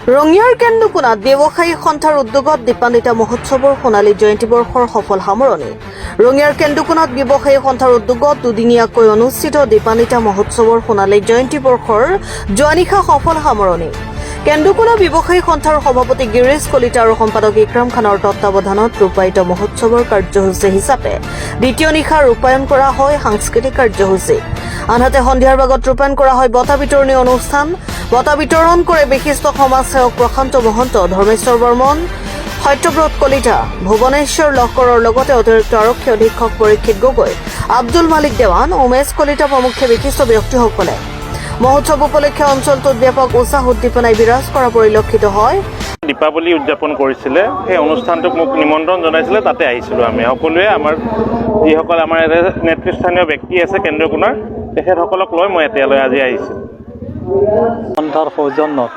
ৰঙিয়াৰ কেন্দুকুনাত ব্যৱসায়ী সন্থাৰ উদ্যোগত দীপান্বিতা মহোৎসৱৰ সোণালী জয়ন্তী বৰ্ষৰ সফল সামৰণি। ৰঙিয়াৰ কেন্দুকুনাত ব্যৱসায়ী সন্থাৰ উদ্যোগত দুদিনীয়াকৈ অনুষ্ঠিত দীপান্বিতা মহোৎসৱৰ সোণালী জয়ন্তী বৰ্ষৰ যোৱা নিশা সফল সামৰণি। কেন্দুকুনা ব্যৱসায়ী সন্থাৰ সভাপতি গিৰীশ কলিতা আৰু সম্পাদক ইক্ৰাম খানৰ তত্বাৱধানত ৰূপায়িত মহোৎসৱৰ কাৰ্যসূচী হিচাপে দ্বিতীয় নিশা ৰূপায়ণ কৰা হয় সাংস্কৃতিক কাৰ্যসূচী। আনহাতে সন্ধিয়াৰ ভাগত ৰূপায়ণ কৰা হয় বঁটা বিতৰণী অনুষ্ঠান। বঁটা বিতৰণ কৰে বিশিষ্ট সমাজসেৱক প্ৰশান্ত মহন্ত, ধৰ্মেশ্বৰ বৰ্মন, সত্যব্ৰত কলিতা, ভুৱনেশ্বৰ লহকৰৰ লগতে অতিৰিক্ত আৰক্ষী অধীক্ষক পৰীক্ষিত গগৈ, আব্দুল মালিক দেৱান, উমেশ কলিতা প্ৰমুখ্যে বিশিষ্ট ব্যক্তিসকলে। মহোৎসৱ উপলক্ষে অঞ্চলটোত ব্যাপক উৎসাহ উদ্দীপনাই বিৰাজ কৰা পৰিলক্ষিত হয়। দীপাৱলী উদযাপন কৰিছিলে, সেই অনুষ্ঠানটোক মোক নিমন্ত্ৰণ জনাইছিলে, তাতে আহিছিলোঁ আমি সকলোৱে। আমাৰ যিসকল আমাৰ নেতৃস্থানীয় ব্যক্তি আছে কেন্দ্ৰকুনাৰ, তেখেতসকলক লৈ মই এতিয়ালৈ আজি আহিছোঁ। সন্থাৰ সৌজন্যত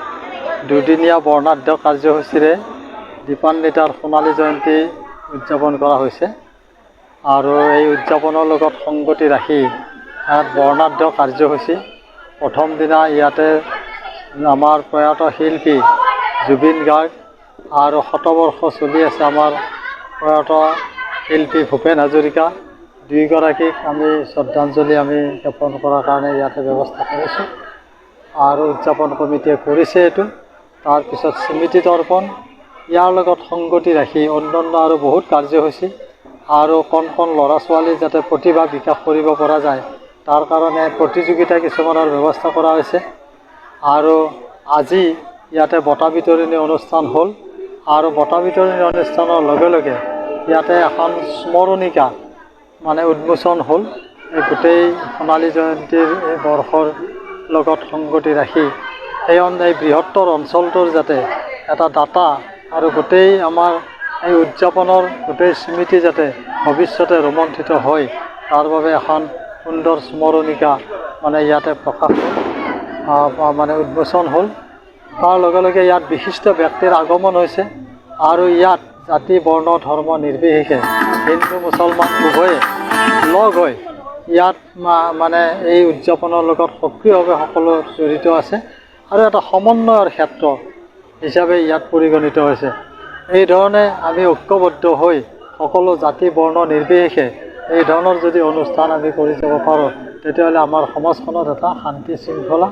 দুদিনীয়া বৰ্ণাঢ্য কাৰ্যসূচীৰে দীপান্বিতাৰ সোণালী জয়ন্তী উদযাপন কৰা হৈছে আৰু এই উদযাপনৰ লগত সংগতি ৰাখি ইয়াত বৰ্ণাঢ্য কাৰ্যসূচী। প্ৰথম দিনা ইয়াতে আমাৰ প্ৰয়াত শিল্পী জুবিন গাৰ্গ আৰু শতবৰ্ষ চলি আছে আমাৰ প্ৰয়াত শিল্পী ভূপেন হাজৰিকা, দুয়োগৰাকীক আমি শ্ৰদ্ধাঞ্জলি জ্ঞাপন কৰাৰ কাৰণে ইয়াতে ব্যৱস্থা কৰিছোঁ আৰু উদযাপন কমিটিয়ে কৰিছে এইটো। তাৰপিছত স্মৃতি তৰ্পণ, ইয়াৰ লগত সংগতি ৰাখি অন্যান্য আৰু বহুত কাৰ্যসূচী আৰু কণ কণ ল'ৰা ছোৱালী যাতে প্ৰতিভা বিকাশ কৰিব পৰা যায় তাৰ কাৰণে প্ৰতিযোগিতা কিছুমানৰ ব্যৱস্থা কৰা হৈছে। আৰু আজি ইয়াতে বঁটা বিতৰণী অনুষ্ঠান হ'ল আৰু বঁটা বিতৰণী অনুষ্ঠানৰ লগে লগে ইয়াতে এখন স্মৰণিকা উন্মোচন হ'ল। এই গোটেই সোণালী জয়ন্তীৰ এই বৰ্ষৰ লগত সংগতি ৰাখি এই বৃহত্তৰ অঞ্চলটোৰ যাতে এটা ডাটা আৰু গোটেই আমাৰ এই উদযাপনৰ গোটেই স্মৃতি যাতে ভৱিষ্যতে ৰোমন্থিত হয় তাৰ বাবে এখন সুন্দৰ স্মৰণিকা ইয়াতে প্ৰকাশ উন্মোচন হ'ল। তাৰ লগে লগে ইয়াত বিশিষ্ট ব্যক্তিৰ আগমন হৈছে আৰু ইয়াত জাতি বৰ্ণ ধৰ্ম নিৰ্বিশেষে হিন্দু মুছলমান উভয়ে লগ হৈ ইয়াত এই উদযাপনৰ লগত সক্ৰিয়ভাৱে সকলো জড়িত আছে আৰু এটা সমন্বয়ৰ ক্ষেত্ৰ হিচাপে ইয়াত পৰিগণিত হৈছে। এই ধৰণে আমি ঐক্যবদ্ধ হৈ সকলো জাতি বৰ্ণ নিৰ্বিশেষে এই ধৰণৰ যদি অনুষ্ঠান আমি কৰি যাব পাৰোঁ তেতিয়াহ'লে আমাৰ সমাজখনত এটা শান্তি শৃংখলা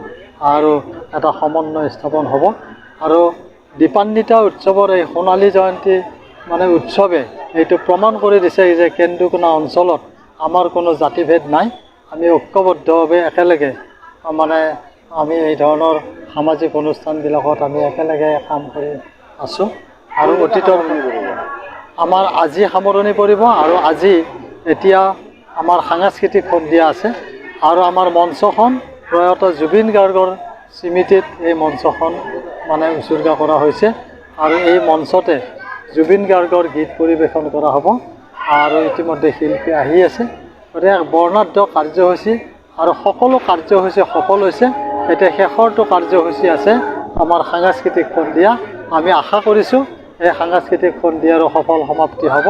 আৰু এটা সমন্বয় স্থাপন হ'ব। আৰু দীপান্বিতা উৎসৱৰ এই সোণালী জয়ন্তী উৎসৱে এইটো প্ৰমাণ কৰি দিছে যে কেন্দুকুনা অঞ্চলত আমাৰ কোনো জাতিভেদ নাই। আমি ঐক্যবদ্ধভাৱে একেলগে আমি এই ধৰণৰ সামাজিক অনুষ্ঠানবিলাকত আমি একেলগে কাম কৰি আছোঁ আৰু অতীতৰ আমাৰ আজি সামৰণি পৰিব আৰু আজি এতিয়া আমাৰ সাংস্কৃতিক সন্ধিয়া আছে আৰু আমাৰ মঞ্চখন প্ৰয়াত জুবিন গাৰ্গৰ স্মৃতিত এই মঞ্চখন উৎসৰ্গা কৰা হৈছে আৰু এই মঞ্চতে জুবিন গাৰ্গৰ গীত পৰিৱেশন কৰা হ'ব আৰু ইতিমধ্যে শিল্পী আহি আছে। গতিকে বৰ্ণাঢ্য কাৰ্যসূচী আৰু সকলো কাৰ্যসূচী সফল হৈছে। এতিয়া শেষৰটো কাৰ্যসূচী আছে আমাৰ সাংস্কৃতিক সন্ধিয়া। আমি আশা কৰিছোঁ এই সাংস্কৃতিক সন্ধিয়াৰো সফল সমাপ্তি হ'ব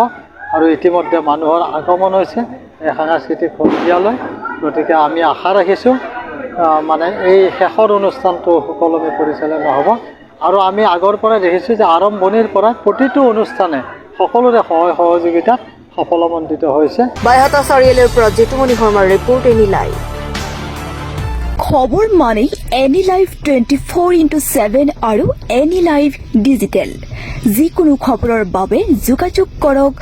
আৰু ইতিমধ্যে মানুহৰ আগমন হৈছে এই সাংস্কৃতিক সন্ধিয়ালৈ। গতিকে আমি আশা ৰাখিছোঁ এই শেষৰ অনুষ্ঠানটো সুকলমে পৰিচালনা হ'ব আৰু আমি আগৰ পৰাই দেখিছোঁ যে আৰম্ভণিৰ পৰা প্ৰতিটো অনুষ্ঠানে সকলোৰে সহায় সহযোগিতাত সফলমণ্ডিত হৈছে। বাইহাটা চাৰিআলিৰ পৰা জিতুমণি শৰ্মাৰ ৰিপৰ্ট, এনি লাইভ। খবৰ মানে এনি লাইভ 24/7 আৰু এনি লাইভ ডিজিটেল। যিকোনো খবৰৰ বাবে যোগাযোগ কৰক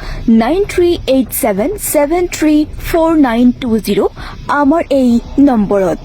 9387734920 আমাৰ এই নম্বৰত।